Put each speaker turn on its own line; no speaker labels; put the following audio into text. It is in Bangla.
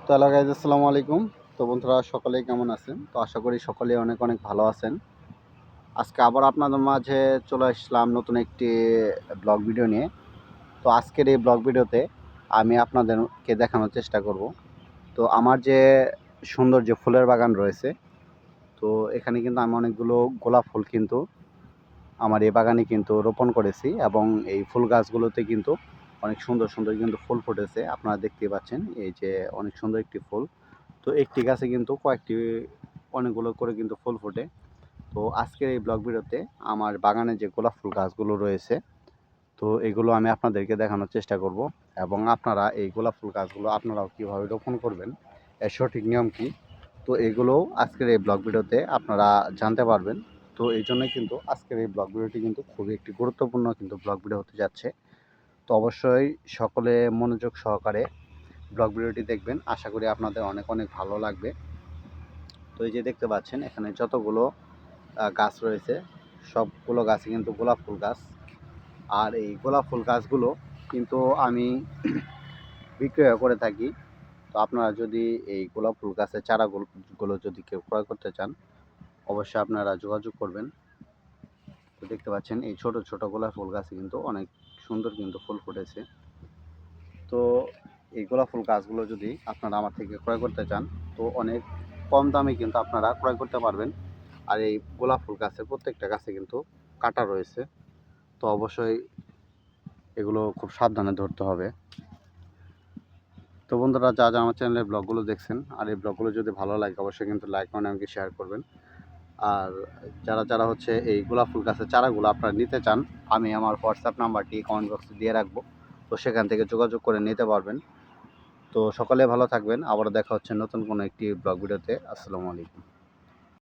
তো হ্যালো গাইজ, আসসালামু আলাইকুম। তো বন্ধুরা, সকলেই কেমন আছেন? তো আশা করি সকলেই অনেক অনেক ভালো আছেন। আজকে আবার আপনাদের মাঝে চলে আসলাম নতুন একটি ব্লগ ভিডিও নিয়ে। তো আজকের এই ব্লগ ভিডিওতে আমি আপনাদেরকে দেখানোর চেষ্টা করব। তো আমার যে সুন্দর যে ফুলের বাগান রয়েছে, তো এখানে কিন্তু আমি অনেকগুলো গোলাপ ফুল কিন্তু আমার এই বাগানে কিন্তু রোপণ করেছি, এবং এই ফুল গাছগুলোতে কিন্তু অনেক সুন্দর সুন্দর কিন্তু ফুল ফুটেছে। আপনারা দেখতেই পাচ্ছেন, এই যে অনেক সুন্দর একটি ফুল। তো একটি গাছে কিন্তু অনেকগুলো করে কিন্তু ফুল ফোটে। তো আজকের এই ব্লগ ভিডিওতে আমার বাগানে যে গোলাপ ফুল গাছগুলো রয়েছে, তো এগুলো আমি আপনাদেরকে দেখানোর চেষ্টা করব, এবং আপনারা এই গোলাপ ফুল গাছগুলো আপনারাও কীভাবে রোপণ করবেন, এর সঠিক নিয়ম কী, তো এগুলোও আজকের এই ব্লগ ভিডিওতে আপনারা জানতে পারবেন। তো এই জন্যই কিন্তু আজকের এই ব্লগ ভিডিওটি কিন্তু খুবই একটি গুরুত্বপূর্ণ কিন্তু ব্লগ ভিডিও হতে যাচ্ছে। তো অবশ্যই সকলে মনোযোগ সহকারে ব্লগ ভিডিওটি দেখবেন। আশা করি আপনাদের অনেক অনেক ভালো লাগবে। তো এই যে দেখতে পাচ্ছেন, এখানে যতগুলো গাছ রয়েছে, সবগুলো গাছই কিন্তু গোলাপ ফুল গাছ। আর এই গোলাপ ফুল গাছগুলো কিন্তু আমি বিক্রয় করে থাকি। তো আপনারা যদি এই গোলাপ ফুল গাছের চারাগুলো যদি কেউ ক্রয় করতে চান, অবশ্যই আপনারা যোগাযোগ করবেন। তো দেখতে পাচ্ছেন, এই ছোট ছোট গোলাপ ফুল গাছে কিন্তু অনেক সুন্দর কিন্তু ফুল ফুটেছে। তো এই গোলাপ ফুল গাছগুলো যদি আপনারা আমার থেকে ক্রয় করতে চান, তো অনেক কম দামে কিন্তু আপনারা ক্রয় করতে পারবেন। আর এই গোলাপ ফুল গাছের প্রত্যেকটা গাছে কিন্তু কাঁটা রয়েছে। তো অবশ্যই এগুলো খুব সাবধানে ধরতে হবে। তো বন্ধুরা, যা যা আমার চ্যানেলের ব্লগগুলো দেখছেন, আর এই ব্লগগুলো যদি ভালো লাগে, অবশ্যই কিন্তু লাইক করে আমাকে শেয়ার করবেন। আর যারা যারা হচ্ছে এই গোলাপ ফুল গাছের চারাগুলো আপনারা নিতে চান, আমি আমার হোয়াটসঅ্যাপ নাম্বারটি কমেন্ট বক্সে দিয়ে রাখবো। তো সেখান থেকে যোগাযোগ করে নিতে পারবেন। তো সকলে ভালো থাকবেন। আবারও দেখা হচ্ছে নতুন কোনো একটি ব্লগ ভিডিওতে। আসসালামু আলাইকুম।